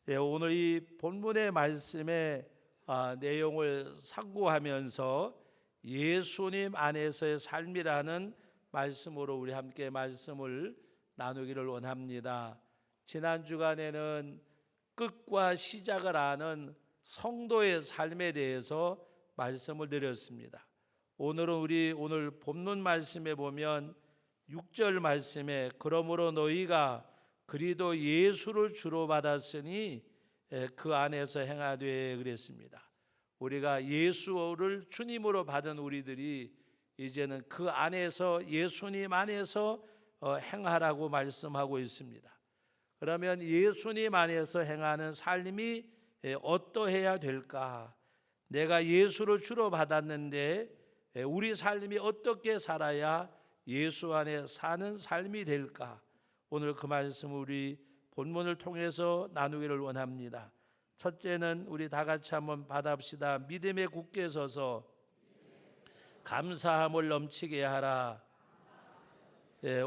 오늘 이 본문의 말씀의 내용을 상고하면서 예수님 안에서의 삶이라는 말씀으로 우리 함께 말씀을 나누기를 원합니다. 지난 주간에는 끝과 시작을 아는 성도의 삶에 대해서 말씀을 드렸습니다. 오늘은 오늘 본문 말씀에 보면 6절 말씀에 그러므로 너희가 그리스도 예수를 주로 받았으니 그 안에서 행하되 그랬습니다. 우리가 예수를 주님으로 받은 우리들이 이제는 그 안에서 예수님 안에서 행하라고 말씀하고 있습니다. 그러면 예수님 안에서 행하는 삶이 어떠해야 될까? 내가 예수를 주로 받았는데 우리 삶이 어떻게 살아야 예수 안에 사는 삶이 될까? 오늘 그 말씀을 우리 본문을 통해서 나누기를 원합니다. 첫째는 우리 다 같이 한번 받아봅시다. 믿음에 굳게 서서 감사함을 넘치게 하라.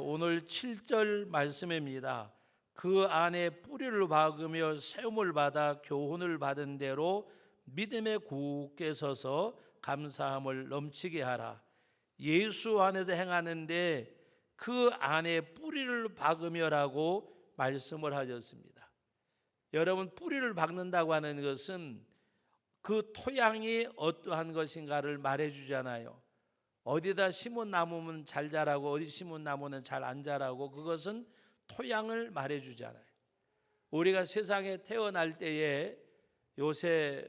오늘 7절 말씀입니다. 그 안에 뿌리를 박으며 세움을 받아 교훈을 받은 대로 믿음에 굳게 서서 감사함을 넘치게 하라. 예수 안에서 행하는데 그 안에 뿌리를 박으며라고 말씀을 하셨습니다. 여러분, 뿌리를 박는다고 하는 것은 그 토양이 어떠한 것인가를 말해주잖아요. 어디다 심은 나무는 잘 자라고 어디 심은 나무는 잘 안 자라고, 그것은 토양을 말해주잖아요. 우리가 세상에 태어날 때에 요새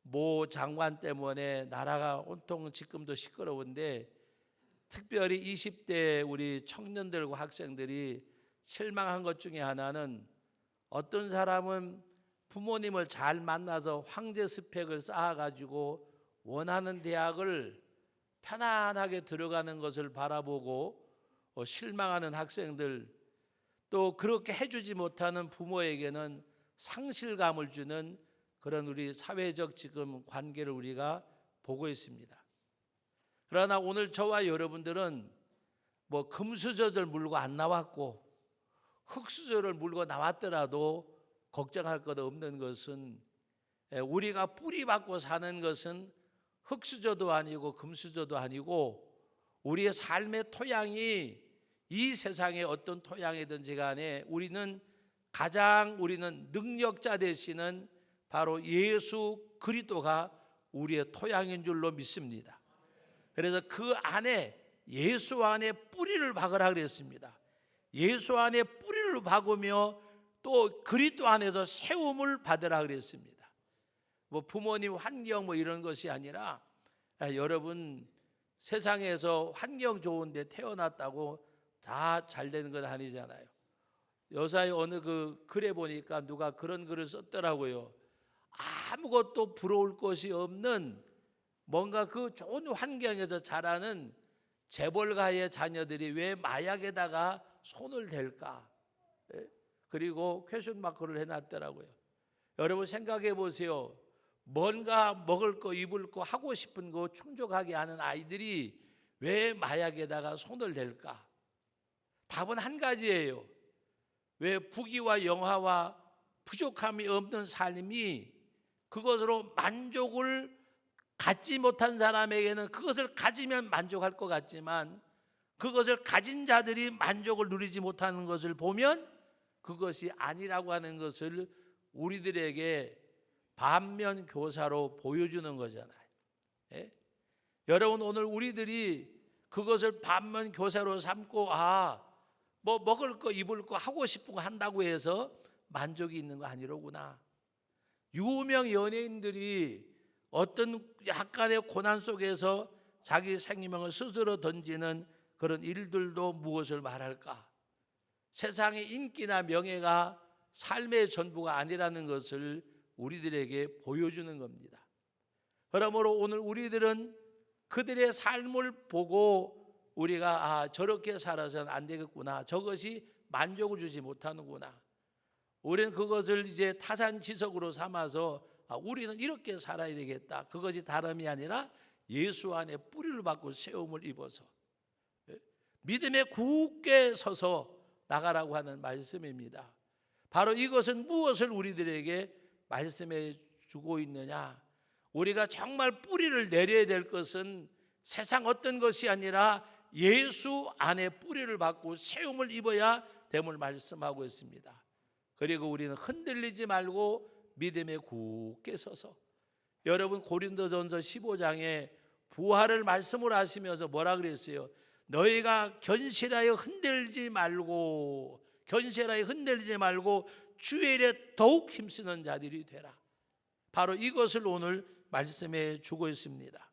모 장관 때문에 나라가 온통 지금도 시끄러운데, 특별히 20대 우리 청년들과 학생들이 실망한 것 중에 하나는, 어떤 사람은 부모님을 잘 만나서 황제 스펙을 쌓아가지고 원하는 대학을 편안하게 들어가는 것을 바라보고 실망하는 학생들, 또 그렇게 해주지 못하는 부모에게는 상실감을 주는 그런 우리 사회적 지금 관계를 우리가 보고 있습니다. 그러나 오늘 저와 여러분들은 뭐 금수저들 물고 안 나왔고 흙수저를 물고 나왔더라도 걱정할 것 없는 것은, 우리가 뿌리 받고 사는 것은 흙수저도 아니고 금수저도 아니고 우리의 삶의 토양이 이 세상의 어떤 토양이든지 간에 우리는 능력자 되시는 바로 예수 그리스도가 우리의 토양인 줄로 믿습니다. 그래서 그 안에 예수 안에 뿌리를 박으라 그랬습니다. 예수 안에 뿌리를 박으며 또 그리스도 안에서 세움을 받으라 그랬습니다. 뭐 부모님 환경 뭐 이런 것이 아니라, 여러분 세상에서 환경 좋은데 태어났다고 다 잘 되는 건 아니잖아요. 요사이 어느 그 글에 보니까 누가 그런 글을 썼더라고요. 아무것도 부러울 것이 없는 뭔가 그 좋은 환경에서 자라는 재벌가의 자녀들이 왜 마약에다가 손을 댈까? 그리고 퀘션 마크를 해놨더라고요. 여러분 생각해 보세요. 뭔가 먹을 거 입을 거 하고 싶은 거 충족하게 하는 아이들이 왜 마약에다가 손을 댈까? 답은 한 가지예요. 왜 부귀와 영화와 부족함이 없는 삶이 그것으로 만족을 갖지 못한 사람에게는 그것을 가지면 만족할 것 같지만, 그것을 가진 자들이 만족을 누리지 못하는 것을 보면 그것이 아니라고 하는 것을 우리들에게 반면 교사로 보여주는 거잖아요. 여러분, 오늘 우리들이 그것을 반면 교사로 삼고 뭐 먹을 거 입을 거 하고 싶은 거 한다고 해서 만족이 있는 거 아니로구나. 유명 연예인들이 어떤 약간의 고난 속에서 자기 생명을 스스로 던지는 그런 일들도 무엇을 말할까? 세상의 인기나 명예가 삶의 전부가 아니라는 것을 우리들에게 보여주는 겁니다. 그러므로 오늘 우리들은 그들의 삶을 보고 우리가 저렇게 살아서는 안 되겠구나, 저것이 만족을 주지 못하는구나, 우리는 그것을 이제 타산지석으로 삼아서 우리는 이렇게 살아야 되겠다, 그것이 다름이 아니라 예수 안에 뿌리를 받고 세움을 입어서 믿음에 굳게 서서 나가라고 하는 말씀입니다. 바로 이것은 무엇을 우리들에게 말씀해 주고 있느냐? 우리가 정말 뿌리를 내려야 될 것은 세상 어떤 것이 아니라 예수 안에 뿌리를 받고 세움을 입어야 됨을 말씀하고 있습니다. 그리고 우리는 흔들리지 말고 믿음에 굳게 서서, 여러분 고린도전서 15장에 부활을 말씀을 하시면서 뭐라 그랬어요? 너희가 견실하여 흔들리지 말고 주의 일에 더욱 힘쓰는 자들이 되라. 바로 이것을 오늘 말씀해 주고 있습니다.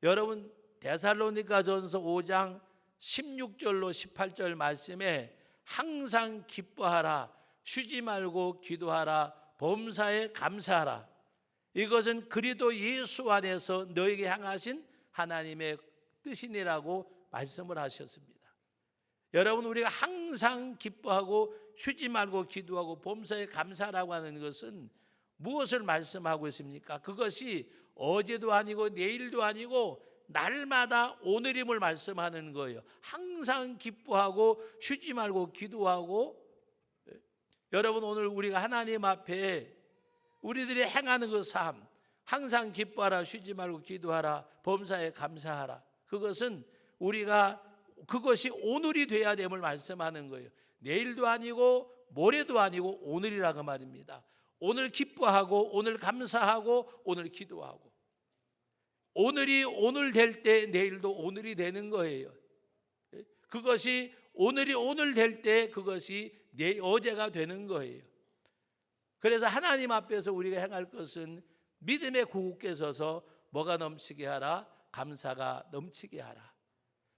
여러분 데살로니가전서 5장 16절로 18절 말씀에 항상 기뻐하라, 쉬지 말고 기도하라, 범사에 감사하라. 이것은 그리스도 예수 안에서 너에게 향하신 하나님의 뜻이니라고 말씀을 하셨습니다. 여러분 우리가 항상 기뻐하고 쉬지 말고 기도하고 범사에 감사하라고 하는 것은 무엇을 말씀하고 있습니까? 그것이 어제도 아니고 내일도 아니고 날마다 오늘임을 말씀하는 거예요. 항상 기뻐하고 쉬지 말고 기도하고. 여러분 오늘 우리가 하나님 앞에 우리들이 행하는 그 삶, 항상 기뻐하라, 쉬지 말고 기도하라, 범사에 감사하라. 그것이 오늘이 돼야 됨을 말씀하는 거예요. 내일도 아니고 모레도 아니고 오늘이라고 말입니다. 오늘 기뻐하고 오늘 감사하고 오늘 기도하고, 오늘이 오늘 될 때 내일도 오늘이 되는 거예요. 그것이 오늘이 오늘 될 때 그것이 어제가 되는 거예요. 그래서 하나님 앞에서 우리가 행할 것은 믿음에 굳게 서서 뭐가 넘치게 하라? 감사가 넘치게 하라.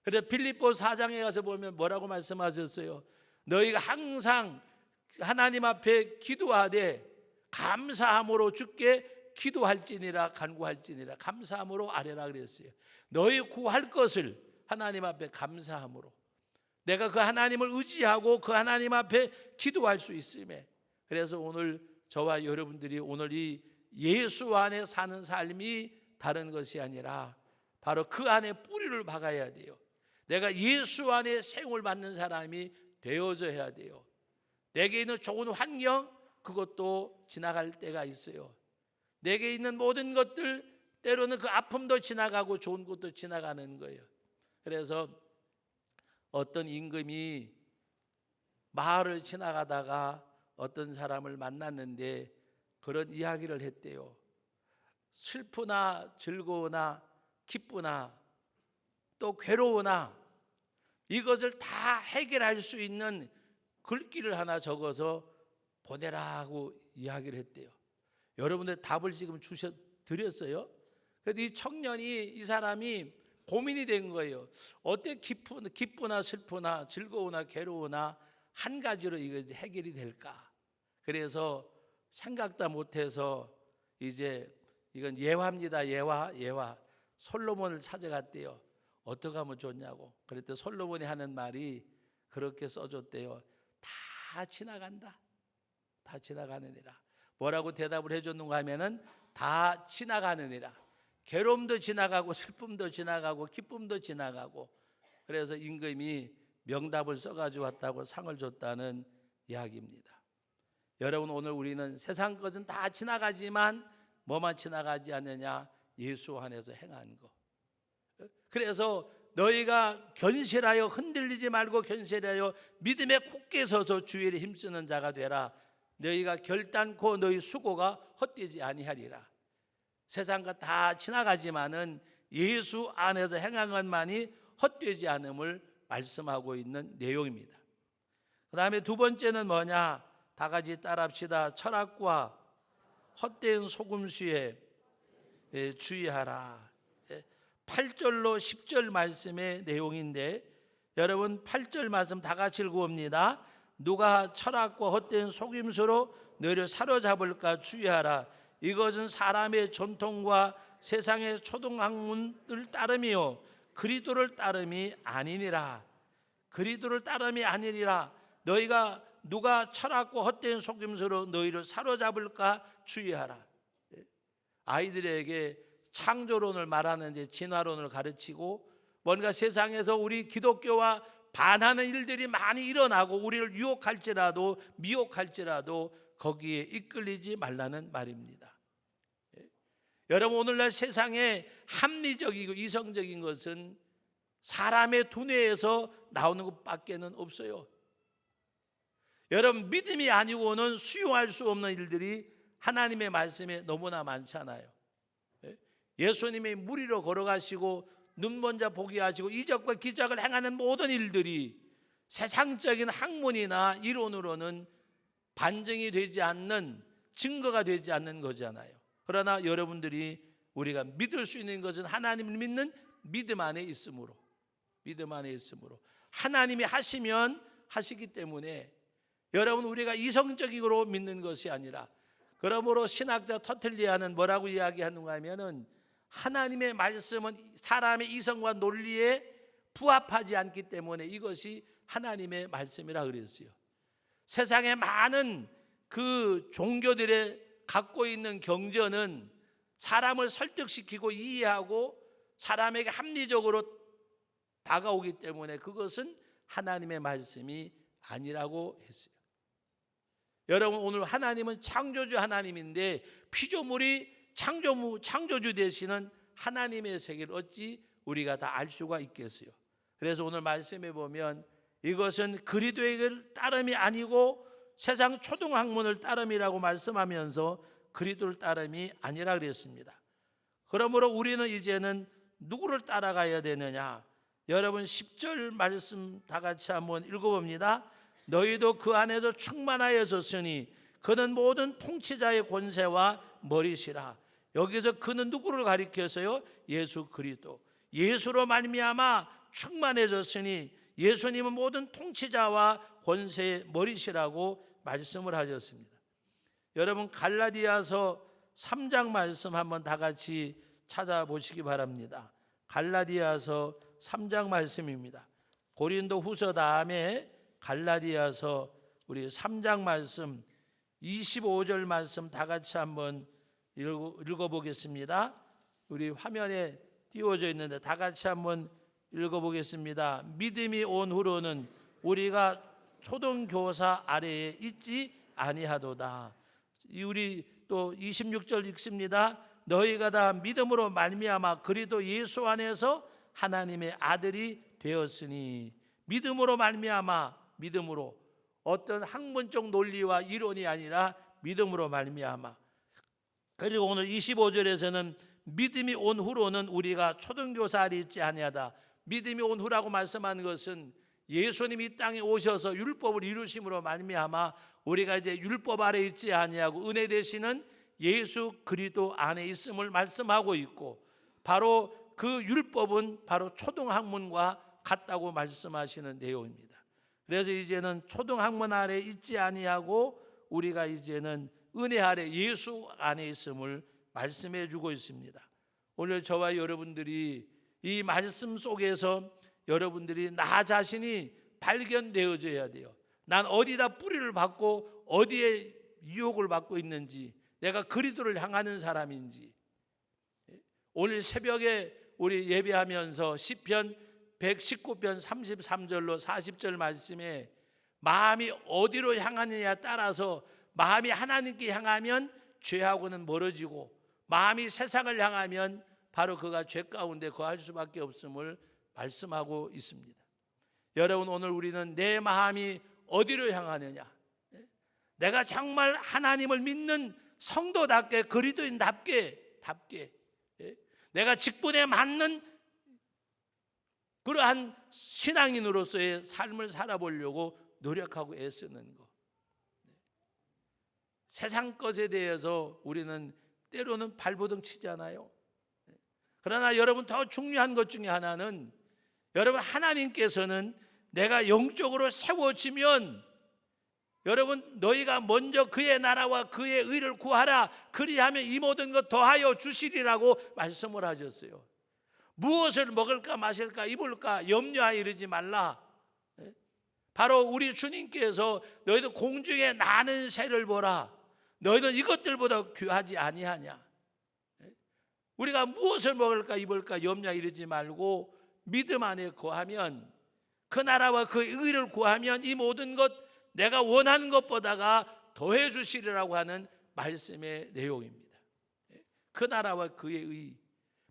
그래서 빌립보 4장에 가서 보면 뭐라고 말씀하셨어요? 너희가 항상 하나님 앞에 기도하되 감사함으로 주께 기도할지니라 간구할지니라. 감사함으로 아뢰라 그랬어요. 너희 구할 것을 하나님 앞에 감사함으로, 내가 그 하나님을 의지하고 그 하나님 앞에 기도할 수 있음에, 그래서 오늘 저와 여러분들이 오늘 이 예수 안에 사는 삶이 다른 것이 아니라 바로 그 안에 뿌리를 박아야 돼요. 내가 예수 안에 세움을 받는 사람이 되어져야 돼요. 내게 있는 좋은 환경, 그것도 지나갈 때가 있어요. 내게 있는 모든 것들, 때로는 그 아픔도 지나가고 좋은 것도 지나가는 거예요. 그래서 어떤 임금이 마을을 지나가다가 어떤 사람을 만났는데 그런 이야기를 했대요. 슬프나 즐거우나 기쁘나 또 괴로우나 이것을 다 해결할 수 있는 글귀를 하나 적어서 보내라고 이야기를 했대요. 여러분들 답을 지금 드렸어요. 그래서 이 청년이, 이 사람이 고민이 된 거예요. 어떻게 기쁘나 슬프나 즐거우나 괴로우나 한 가지로 이거 해결이 될까? 그래서 생각도 못해서 이제 이건 예화입니다. 예화. 솔로몬을 찾아갔대요. 어떻게 하면 좋냐고. 그랬더니 솔로몬이 하는 말이 그렇게 써줬대요. 다 지나간다. 다 지나가느니라. 뭐라고 대답을 해줬는가 하면은 다 지나가느니라. 괴로움도 지나가고 슬픔도 지나가고 기쁨도 지나가고. 그래서 임금이 명답을 써가지고 왔다고 상을 줬다는 이야기입니다. 여러분 오늘 우리는 세상 것은 다 지나가지만 뭐만 지나가지 않느냐? 예수 안에서 행한 거. 그래서 너희가 견실하여 흔들리지 말고 견실하여 믿음에 굳게 서서 주의 일에 힘쓰는 자가 되라. 너희가 결단코 너희 수고가 헛되지 아니하리라. 세상 것 다 지나가지만은 예수 안에서 행한 것만이 헛되지 않음을 말씀하고 있는 내용입니다. 그 다음에 두 번째는 뭐냐? 다 같이 따라합시다. 철학과 헛된 속임수에 주의하라. 8절로 10절 말씀의 내용인데, 여러분 8절 말씀 다 같이 읽어봅니다. 누가 철학과 헛된 속임수로 너희를 사로잡을까 주의하라. 이것은 사람의 전통과 세상의 초등학문을 따름이요 그리스도를 따름이 아니니라. 그리스도를 따름이 아니니라. 너희가 누가 철학과 헛된 속임수로 너희를 사로잡을까 주의하라. 아이들에게 창조론을 말하는데 진화론을 가르치고 뭔가 세상에서 우리 기독교와 반하는 일들이 많이 일어나고 우리를 유혹할지라도 미혹할지라도 거기에 이끌리지 말라는 말입니다. 여러분, 오늘날 세상에 합리적이고 이성적인 것은 사람의 두뇌에서 나오는 것밖에는 없어요. 여러분, 믿음이 아니고는 수용할 수 없는 일들이 하나님의 말씀에 너무나 많잖아요. 예수님이 물 위로 걸어가시고 눈먼 자 보게 하시고 이적과 기적을 행하는 모든 일들이 세상적인 학문이나 이론으로는 반증이 되지 않는, 증거가 되지 않는 거잖아요. 그러나 여러분들이 우리가 믿을 수 있는 것은 하나님을 믿는 믿음 안에 있으므로, 믿음 안에 있으므로 하나님이 하시면 하시기 때문에 여러분, 우리가 이성적으로 믿는 것이 아니라, 그러므로 신학자 터틀리아는 뭐라고 이야기하는가 하면은 하나님의 말씀은 사람의 이성과 논리에 부합하지 않기 때문에 이것이 하나님의 말씀이라 그랬어요. 세상에 많은 그 종교들의 갖고 있는 경전은 사람을 설득시키고 이해하고 사람에게 합리적으로 다가오기 때문에 그것은 하나님의 말씀이 아니라고 했어요. 여러분, 오늘 하나님은 창조주 하나님인데 피조물이 창조주 되시는 하나님의 세계를 어찌 우리가 다 알 수가 있겠어요? 그래서 오늘 말씀에 보면 이것은 그리스도의 따름이 아니고 세상 초등학문을 따름이라고 말씀하면서 그리스도를 따름이 아니라 그랬습니다. 그러므로 우리는 이제는 누구를 따라가야 되느냐? 여러분, 10절 말씀 다 같이 한번 읽어봅니다. 너희도 그 안에서 충만하여졌으니 그는 모든 통치자의 권세와 머리시라. 여기서 그는 누구를 가리켜서요? 예수 그리스도. 예수로 말미암아 충만해졌으니 예수님은 모든 통치자와 권세의 머리시라고 말씀을 하셨습니다. 여러분, 갈라디아서 3장 말씀 한번 다 같이 찾아보시기 바랍니다. 갈라디아서 3장 말씀입니다. 고린도 후서 다음에 갈라디아서 우리 3장 말씀 25절 말씀 다 같이 한번 읽어보겠습니다. 우리 화면에 띄워져 있는데 다 같이 한번 읽어보겠습니다. 믿음이 온 후로는 우리가 초등교사 아래에 있지 아니하도다. 우리 또 26절 읽습니다. 너희가 다 믿음으로 말미암아 그리스도 예수 안에서 하나님의 아들이 되었으니. 믿음으로 말미암아, 믿음으로, 어떤 학문적 논리와 이론이 아니라 믿음으로 말미암아. 그리고 오늘 25절에서는 믿음이 온 후로는 우리가 초등교사 아래 있지 아니하다. 믿음이 온 후라고 말씀하는 것은 예수님이 이 땅에 오셔서 율법을 이루심으로 말미암아 우리가 이제 율법 아래 있지 아니하고 은혜 되시는 예수 그리스도 안에 있음을 말씀하고 있고, 바로 그 율법은 바로 초등학문과 같다고 말씀하시는 내용입니다. 그래서 이제는 초등학문 아래 있지 아니하고 우리가 이제는 은혜 아래 예수 안에 있음을 말씀해 주고 있습니다. 오늘 저와 여러분들이 이 말씀 속에서 여러분들이 나 자신이 발견되어져야 돼요. 난 어디다 뿌리를 받고 어디에 유혹을 받고 있는지, 내가 그리스도를 향하는 사람인지. 오늘 새벽에 우리 예배하면서 시편 119편 33절로 40절 말씀에 마음이 어디로 향하느냐에 따라서 마음이 하나님께 향하면 죄하고는 멀어지고, 마음이 세상을 향하면 바로 그가 죄 가운데 거할 수밖에 없음을 말씀하고 있습니다. 여러분, 오늘 우리는 내 마음이 어디로 향하느냐, 내가 정말 하나님을 믿는 성도답게 그리스도인답게 내가 직분에 맞는 그러한 신앙인으로서의 삶을 살아보려고 노력하고 애쓰는 것. 세상 것에 대해서 우리는 때로는 발버둥 치잖아요. 그러나 여러분, 더 중요한 것 중에 하나는, 여러분, 하나님께서는 내가 영적으로 세워지면 여러분, 너희가 먼저 그의 나라와 그의 의를 구하라, 그리하면 이 모든 것 더하여 주시리라고 말씀을 하셨어요. 무엇을 먹을까 마실까 입을까 염려하여 이르지 말라. 바로 우리 주님께서 너희들 공중에 나는 새를 보라, 너희는 이것들보다 귀하지 아니하냐. 우리가 무엇을 먹을까 입을까 염려하여 이르지 말고 믿음 안에 거하면 그 나라와 그 의를 구하면 이 모든 것 내가 원하는 것보다가 더해 주시리라고 하는 말씀의 내용입니다. 그 나라와 그의 의,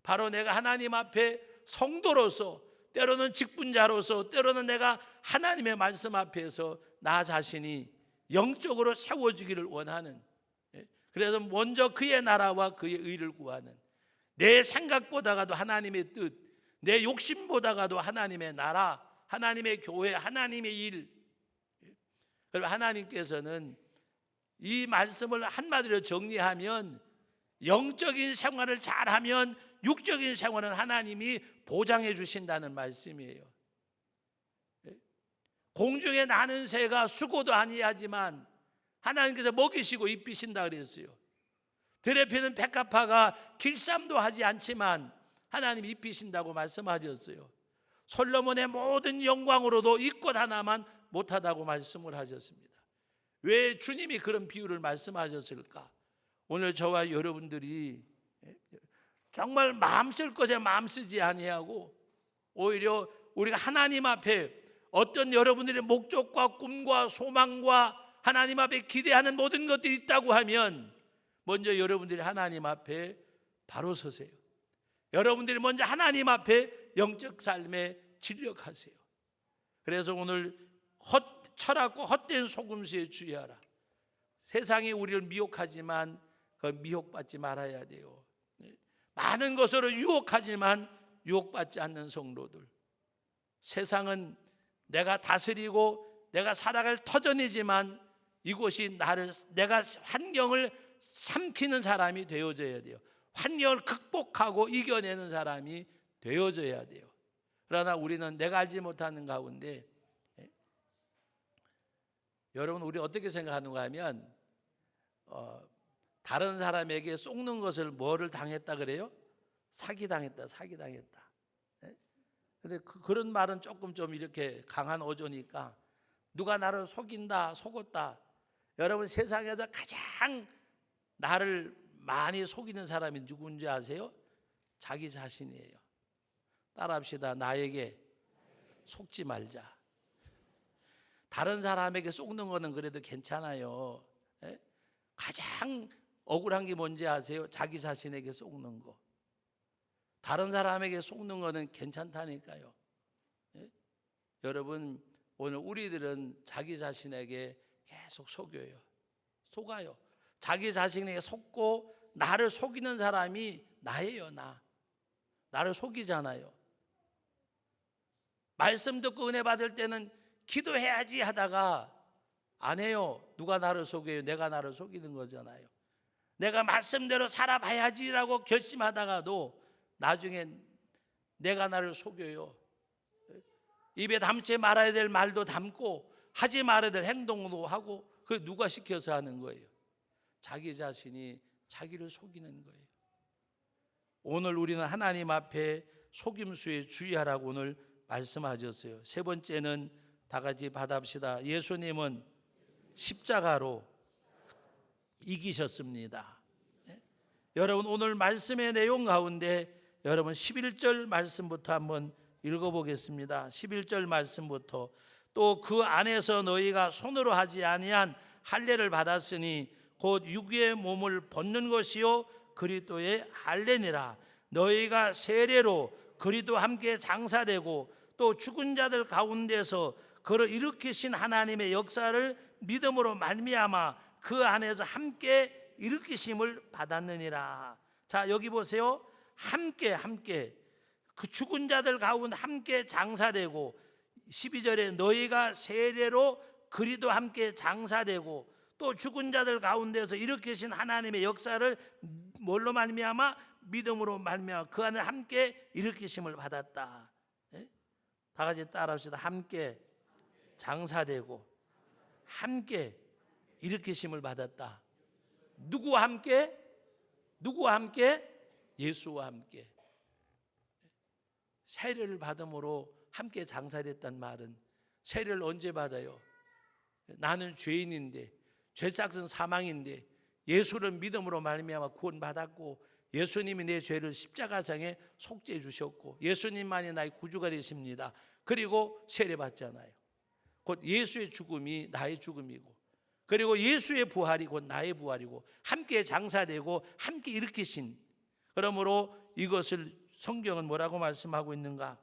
바로 내가 하나님 앞에 성도로서, 때로는 직분자로서, 때로는 내가 하나님의 말씀 앞에서 나 자신이 영적으로 세워지기를 원하는, 그래서 먼저 그의 나라와 그의 의를 구하는, 내 생각보다가도 하나님의 뜻, 내 욕심보다가도 하나님의 나라, 하나님의 교회, 하나님의 일. 그럼 하나님께서는 이 말씀을 한마디로 정리하면 영적인 생활을 잘하면 육적인 생활은 하나님이 보장해 주신다는 말씀이에요. 공중에 나는 새가 수고도 아니하지만 하나님께서 먹이시고 입히신다 그랬어요. 들에 피는 백합화가 길쌈도 하지 않지만 하나님이 입히신다고 말씀하셨어요. 솔로몬의 모든 영광으로도 이 꽃 하나만 못하다고 말씀을 하셨습니다. 왜 주님이 그런 비유를 말씀하셨을까? 오늘 저와 여러분들이 정말 마음 쓸 것에 마음 쓰지 아니하고 오히려 우리가 하나님 앞에 어떤 여러분들의 목적과 꿈과 소망과 하나님 앞에 기대하는 모든 것들이 있다고 하면 먼저 여러분들이 하나님 앞에 바로 서세요. 여러분들이 먼저 하나님 앞에 영적 삶에 진력하세요. 그래서 오늘 철학과 헛된 속임수에 주의하라. 세상이 우리를 미혹하지만 그 미혹받지 말아야 돼요. 많은 것으로 유혹하지만 유혹받지 않는 성도들. 세상은 내가 다스리고 내가 살아갈 터전이지만 이곳이 내가 환경을 삼키는 사람이 되어져야 돼요. 환경을 극복하고 이겨내는 사람이 되어져야 돼요. 그러나 우리는 내가 알지 못하는 가운데, 여러분 우리 어떻게 생각하는가 하면 다른 사람에게 속는 것을 뭐를 당했다 그래요? 사기당했다. 근데 그런 말은 조금 좀 이렇게 강한 어조니까 누가 나를 속인다, 속었다. 여러분 세상에서 가장 나를 많이 속이는 사람이 누군지 아세요? 자기 자신이에요. 따라합시다. 나에게 속지 말자. 다른 사람에게 속는 거는 그래도 괜찮아요. 가장 억울한 게 뭔지 아세요? 자기 자신에게 속는 거. 다른 사람에게 속는 거는 괜찮다니까요. 여러분 오늘 우리들은 자기 자신에게 계속 속아요. 자기 자신에게 속고 나를 속이는 사람이 나예요. 나를 속이잖아요. 말씀 듣고 은혜 받을 때는 기도해야지 하다가 안 해요. 누가 나를 속여요? 내가 나를 속이는 거잖아요. 내가 말씀대로 살아봐야지라고 결심하다가도 나중에 내가 나를 속여요. 입에 담지 말아야 될 말도 담고 하지 말아야 될 행동도 하고, 그게 누가 시켜서 하는 거예요? 자기 자신이 자기를 속이는 거예요. 오늘 우리는 하나님 앞에 속임수에 주의하라고 오늘 말씀하셨어요. 세 번째는 다 같이 받아봅시다. 예수님은 십자가로 이기셨습니다. 여러분 오늘 말씀의 내용 가운데 여러분 11절 말씀부터 한번 읽어보겠습니다. 11절 말씀부터 또 그 안에서 너희가 손으로 하지 아니한 할례를 받았으니 곧 육의 몸을 벗는 것이요 그리스도의 할례니라. 너희가 세례로 그리스도와 함께 장사되고 또 죽은 자들 가운데서 그를 일으키신 하나님의 역사를 믿음으로 말미암아 그 안에서 함께 일으키심을 받았느니라. 자 여기 보세요. 함께 그 죽은 자들 가운데 함께 장사되고, 12절에 너희가 세례로 그리스도와 함께 장사되고 또 죽은 자들 가운데서 일으키신 하나님의 역사를 뭘로 말미암아? 믿음으로 말미암아 그 안에 함께 일으키심을 받았다. 다 같이 따라합시다. 함께 장사되고 함께 일으키심을 받았다. 누구와 함께? 예수와 함께. 세례를 받음으로 함께 장사됐단 말은, 세례를 언제 받아요? 나는 죄인인데, 죄싹은 사망인데 예수를 믿음으로 말미암아 구원받았고 예수님이 내 죄를 십자가상에 속죄해 주셨고 예수님만이 나의 구주가 되십니다. 그리고 세례받잖아요. 곧 예수의 죽음이 나의 죽음이고 그리고 예수의 부활이 곧 나의 부활이고 함께 장사되고 함께 일으키신, 그러므로 이것을 성경은 뭐라고 말씀하고 있는가?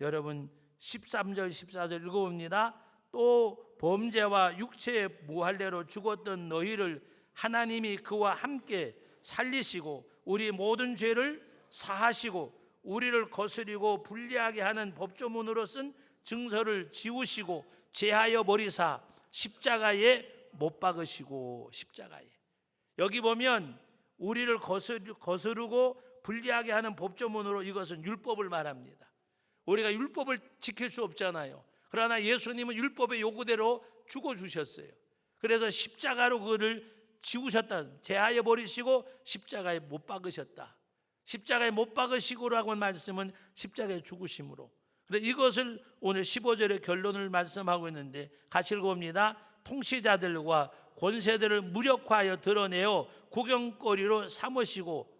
여러분 13절 14절 읽어봅니다. 또 범죄와 육체의 무할례로 죽었던 너희를 하나님이 그와 함께 살리시고 우리 모든 죄를 사하시고 우리를 거스리고 불리하게 하는 법조문으로 쓴 증서를 지우시고 제하여 버리사 십자가에 못 박으시고. 십자가에, 여기 보면 우리를 거스르고 불리하게 하는 법조문으로, 이것은 율법을 말합니다. 우리가 율법을 지킬 수 없잖아요. 그러나 예수님은 율법의 요구대로 죽어주셨어요. 그래서 십자가로 그를 지우셨다, 제하여 버리시고 십자가에 못 박으셨다. 십자가에 못 박으시고라고 하는 말씀은 십자가에 죽으심으로. 그래서 이것을 오늘 15절의 결론을 말씀하고 있는데 같이 읽어봅니다. 통치자들과 권세들을 무력화하여 드러내어 구경거리로 삼으시고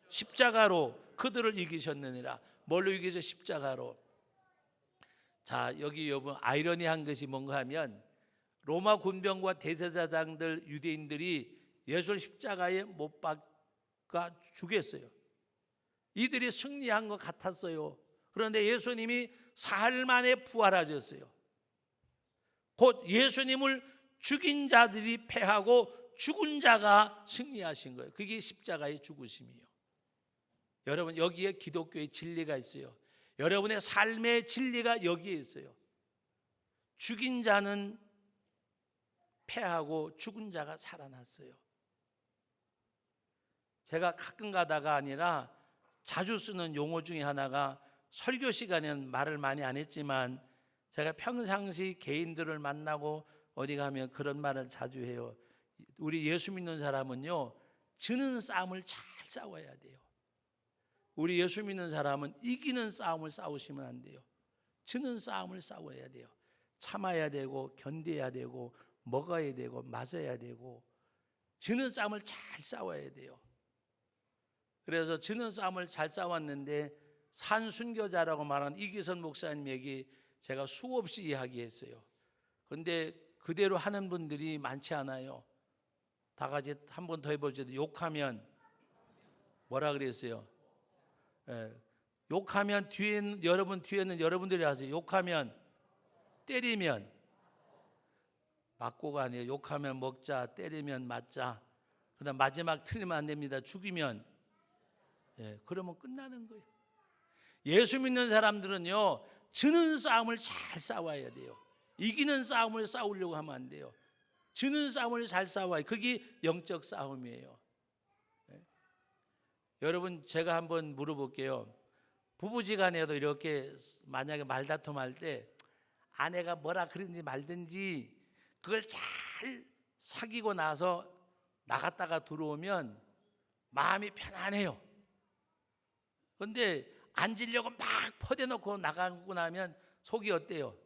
십자가로 그들을 이기셨느니라. 뭘로 이기죠? 십자가로. 자, 여기 여러분 아이러니한 것이 뭔가 하면 로마 군병과 대제사장들 유대인들이 예수를 십자가에 못 박아 죽였어요. 이들이 승리한 것 같았어요. 그런데 예수님이 사흘 만에 부활하셨어요. 곧 예수님을 죽인 자들이 패하고 죽은 자가 승리하신 거예요. 그게 십자가의 죽으심이에요. 여러분, 여기에 기독교의 진리가 있어요. 여러분의 삶의 진리가 여기에 있어요. 죽인 자는 패하고 죽은 자가 살아났어요. 제가 가끔 가다가 아니라 자주 쓰는 용어 중에 하나가, 설교 시간에는 말을 많이 안 했지만 제가 평상시 개인들을 만나고 어디 가면 그런 말을 자주 해요. 우리 예수 믿는 사람은요, 지는 싸움을 잘 싸워야 돼요. 우리 예수 믿는 사람은 이기는 싸움을 싸우시면 안 돼요. 지는 싸움을 싸워야 돼요. 참아야 되고 견뎌야 되고 먹어야 되고 맞아야 되고 지는 싸움을 잘 싸워야 돼요. 그래서 지는 싸움을 잘 싸웠는데 산순교자라고 말하는 이기선 목사님 얘기 제가 수없이 이야기했어요. 그런데 그대로 하는 분들이 많지 않아요. 다 같이 한 번 더 해보죠. 욕하면 뭐라 그랬어요? 욕하면 뒤에는 여러분들이 하세요. 욕하면 때리면 맞고가 아니에요. 욕하면 먹자, 때리면 맞자. 그다음 마지막 틀리면 안 됩니다. 죽이면, 그러면 끝나는 거예요. 예수 믿는 사람들은요, 지는 싸움을 잘 싸워야 돼요. 이기는 싸움을 싸우려고 하면 안 돼요. 지는 싸움을 잘 싸워야, 그게 영적 싸움이에요. 여러분, 제가 한번 물어볼게요. 부부지간에도 이렇게 만약에 말다툼할 때 아내가 뭐라 그러든지 말든지 그걸 잘 사귀고 나서 나갔다가 들어오면 마음이 편안해요. 그런데 앉으려고 막 퍼대놓고 나가고 나면 속이 어때요?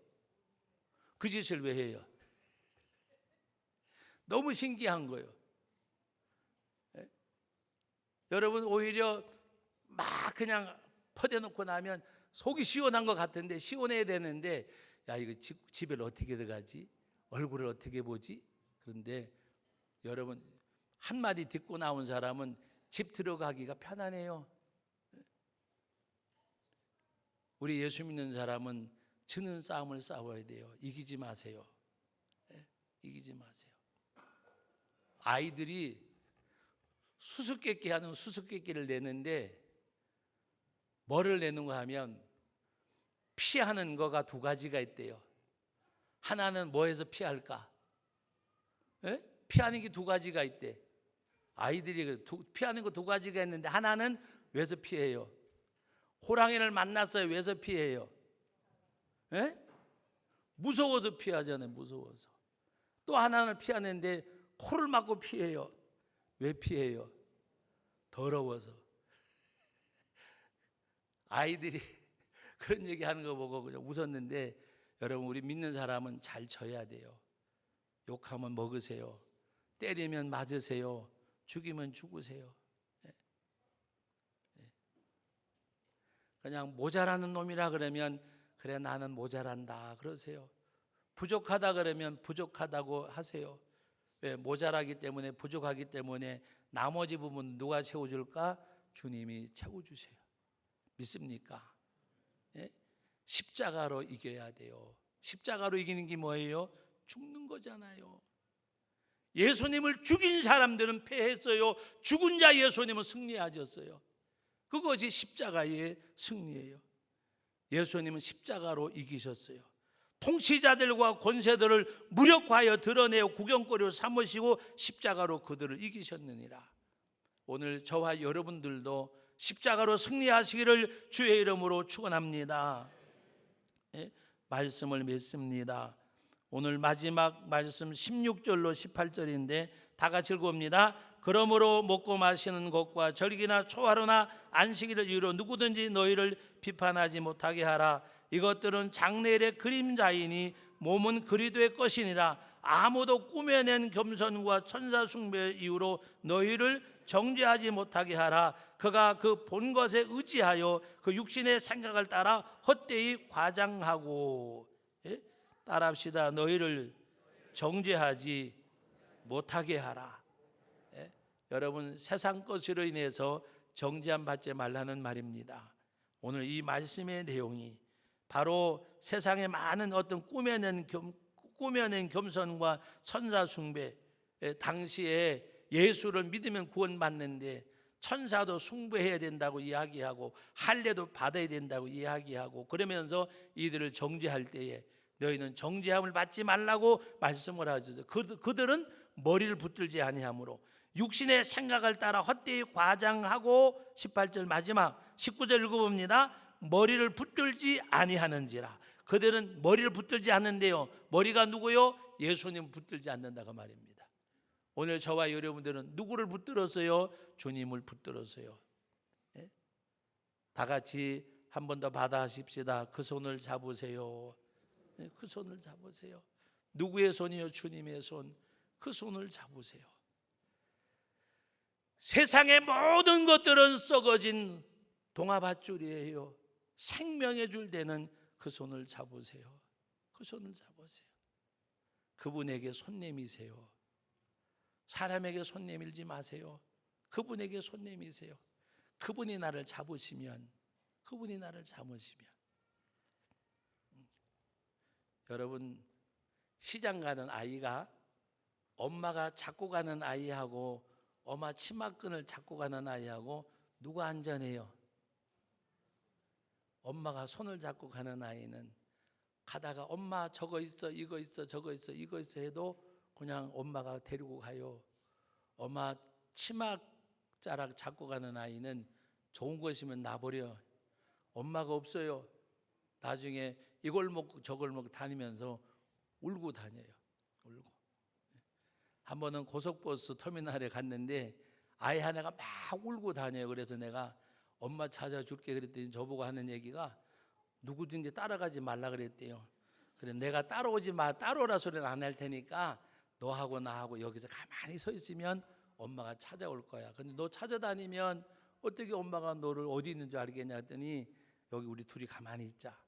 그 짓을 왜 해요? 너무 신기한 거예요. 여러분, 오히려 막 그냥 퍼대놓고 나면 속이 시원한 것 같은데, 시원해야 되는데, 야, 이거 집에 어떻게 들어가지? 얼굴을 어떻게 보지? 그런데 여러분, 한마디 듣고 나온 사람은 집 들어가기가 편안해요. 우리 예수 믿는 사람은 지는 싸움을 싸워야 돼요. 이기지 마세요. 이기지 마세요. 아이들이 수수께끼 하는 수수께끼를 내는데 뭐를 내는가 하면 피하는 거가 두 가지가 있대요. 하나는 뭐해서 피할까? 피하는 게 두 가지가 있대. 아이들이 피하는 거 두 가지가 있는데 하나는 왜서 피해요? 호랑이를 만났어요. 왜서 피해요? 무서워서 피하잖아요. 무서워서. 또 하나는 피하는데 코를 막고 피해요. 왜 피해요? 더러워서. 아이들이 그런 얘기하는 거 보고 그냥 웃었는데, 여러분, 우리 믿는 사람은 잘 져야 돼요. 욕하면 먹으세요. 때리면 맞으세요. 죽이면 죽으세요. 그냥 모자라는 놈이라 그러면 그래 나는 모자란다 그러세요. 부족하다 그러면 부족하다고 하세요. 왜? 모자라기 때문에, 부족하기 때문에 나머지 부분 누가 채워줄까? 주님이 채워주세요. 믿습니까? 예? 십자가로 이겨야 돼요. 십자가로 이기는 게 뭐예요? 죽는 거잖아요. 예수님을 죽인 사람들은 패했어요. 죽은 자 예수님은 승리하셨어요. 그것이 십자가의 승리예요. 예수님은 십자가로 이기셨어요. 통치자들과 권세들을 무력화하여 드러내어 구경거리로 삼으시고 십자가로 그들을 이기셨느니라. 오늘 저와 여러분들도 십자가로 승리하시기를 주의 이름으로 축원합니다. 예? 말씀을 믿습니다. 오늘 마지막 말씀 16절로 18절인데 다 같이 읽어봅니다. 그러므로 먹고 마시는 것과 절기나 초하루나 안식일을 이유로 누구든지 너희를 비판하지 못하게 하라. 이것들은 장래일의 그림자이니 몸은 그리도의 것이니라. 아무도 꾸며낸 겸손과 천사 숭배의 이유로 너희를 정죄하지 못하게 하라. 그가 그 본 것에 의지하여 그 육신의 생각을 따라 헛되이 과장하고, 예? 따라합시다. 너희를 정죄하지 못하게 하라. 예? 여러분, 세상 것으로 인해서 정죄함 받지 말라는 말입니다. 오늘 이 말씀의 내용이 바로 세상에 많은 어떤 꾸며낸 겸손과 천사 숭배, 당시에 예수를 믿으면 구원받는데 천사도 숭배해야 된다고 이야기하고 할례도 받아야 된다고 이야기하고 그러면서 이들을 정죄할 때에 너희는 정죄함을 받지 말라고 말씀을 하셔서 그들은 머리를 붙들지 아니하므로 육신의 생각을 따라 헛되이 과장하고 18절 마지막 19절 읽어봅니다. 머리를 붙들지 아니하는지라. 그들은 머리를 붙들지 않는데요. 머리가 누구요? 예수님 붙들지 않는다고 말입니다. 오늘 저와 여러분들은 누구를 붙들었어요? 주님을 붙들었어요. 예? 다 같이 한 번 더 받아하십시다. 그 손을 잡으세요. 예? 그 손을 잡으세요. 누구의 손이요? 주님의 손. 그 손을 잡으세요. 세상의 모든 것들은 썩어진 동아밧줄이에요. 생명의 줄 되는 그 손을 잡으세요. 그 손을 잡으세요. 그분에게 손 내미세요. 사람에게 손 내밀지 마세요. 그분에게 손 내미세요. 그분이 나를 잡으시면, 그분이 나를 잡으시면. 여러분, 시장 가는 아이가 엄마가 잡고 가는 아이하고 엄마 치마끈을 잡고 가는 아이하고 누가 안전해요? 엄마가 손을 잡고 가는 아이는 가다가 엄마 저거 있어, 이거 있어, 저거 있어, 이거 있어 해도 그냥 엄마가 데리고 가요. 엄마 치마자락 잡고 가는 아이는 좋은 것이면 놔버려. 엄마가 없어요. 나중에 이걸 먹고 저걸 먹고 다니면서 울고 다녀요. 울고. 한 번은 고속버스 터미널에 갔는데 아이 하나가 막 울고 다녀요. 그래서 내가 엄마 찾아줄게 그랬더니 저보고 하는 얘기가 누구든지 따라가지 말라 그랬대요. 그래 내가 따라오지 마, 따라오라 소리는 안 할 테니까 너하고 나하고 여기서 가만히 서 있으면 엄마가 찾아올 거야. 근데 너 찾아다니면 어떻게 엄마가 너를 어디 있는 줄 알겠냐 했더니 여기 우리 둘이 가만히 있자.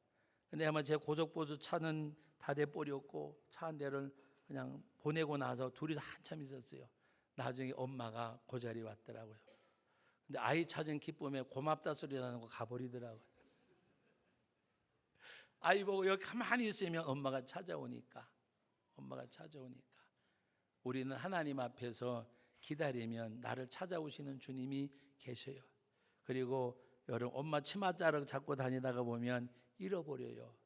근데 아마 제 고속버스 차는 다 돼버렸고 차 한 대를 그냥 보내고 나서 둘이서 한참 있었어요. 나중에 엄마가 그 자리에 왔더라고요. 근데 아이 찾은 기쁨에 고맙다 소리 나는 거 가버리더라고요. 아이 보고 여기 가만히 있으면 엄마가 찾아오니까. 우리는 하나님 앞에서 기다리면 나를 찾아오시는 주님이 계셔요. 그리고 여러분 엄마 치맛자락 잡고 다니다가 보면 잃어버려요.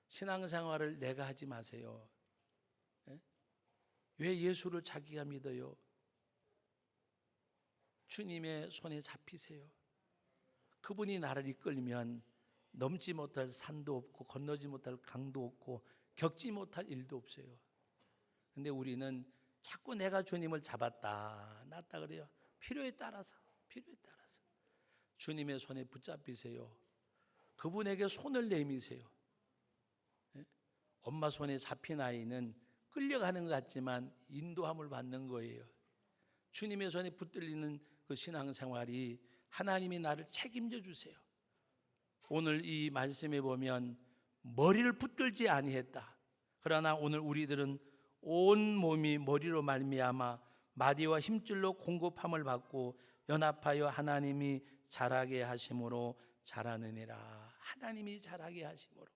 신앙생활을 내가 하지 마세요. 예? 왜 예수를 자기가 믿어요? 주님의 손에 잡히세요. 그분이 나를 이끌면 넘지 못할 산도 없고 건너지 못할 강도 없고 겪지 못할 일도 없어요. 근데 우리는 자꾸 내가 주님을 잡았다 놨다 그래요. 필요에 따라서 주님의 손에 붙잡히세요. 그분에게 손을 내미세요. 예? 엄마 손에 잡힌 아이는 끌려가는 것 같지만 인도함을 받는 거예요. 주님의 손에 붙들리는 그 신앙생활이 하나님이 나를 책임져 주세요. 오늘 이 말씀에 보면 머리를 붙들지 아니했다. 그러나 오늘 우리들은 온 몸이 머리로 말미암아 마디와 힘줄로 공급함을 받고 연합하여 하나님이 자라게 하심으로 자라느니라. 하나님이 자라게 하심으로,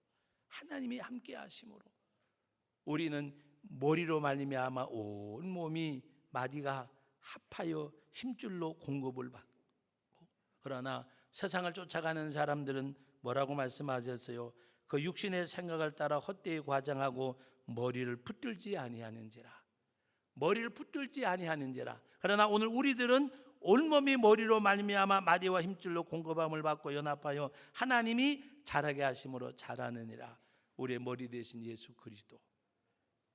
하나님이 함께 하심으로 우리는 머리로 말미암아 온 몸이 마디가 합하여 힘줄로 공급을 받고, 그러나 세상을 쫓아가는 사람들은 뭐라고 말씀하셨어요? 그 육신의 생각을 따라 헛되이 과장하고 머리를 붙들지 아니하는지라. 머리를 붙들지 아니하는지라. 그러나 오늘 우리들은 온몸이 머리로 말미암아 마디와 힘줄로 공급함을 받고 연합하여 하나님이 자라게 하심으로 자라느니라. 우리의 머리 되신 예수 그리스도,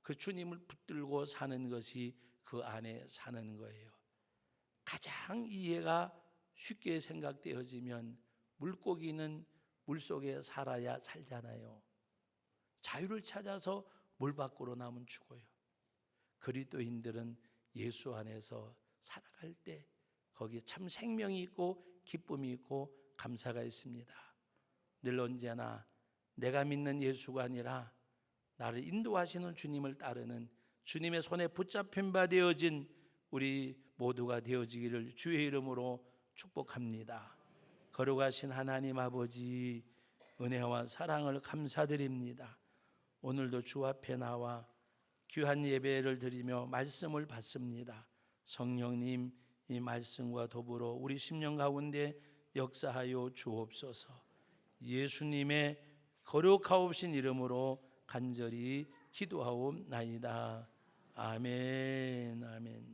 그 주님을 붙들고 사는 것이 그 안에 사는 거예요. 가장 이해가 쉽게 생각되어지면 물고기는 물속에 살아야 살잖아요. 자유를 찾아서 물 밖으로 나면 죽어요. 그리스도인들은 예수 안에서 살아갈 때 거기에 참 생명이 있고 기쁨이 있고 감사가 있습니다. 늘 언제나 내가 믿는 예수가 아니라 나를 인도하시는 주님을 따르는 주님의 손에 붙잡힌 바 되어진 우리 모두가 되어지기를 주의 이름으로 축복합니다. 거룩하신 하나님 아버지, 은혜와 사랑을 감사드립니다. 오늘도 주 앞에 나와 귀한 예배를 드리며 말씀을 받습니다. 성령님, 이 말씀과 더불어 우리 심령 가운데 역사하여 주옵소서. 예수님의 거룩하옵신 이름으로 간절히 기도하옵나이다. 아멘, 아멘.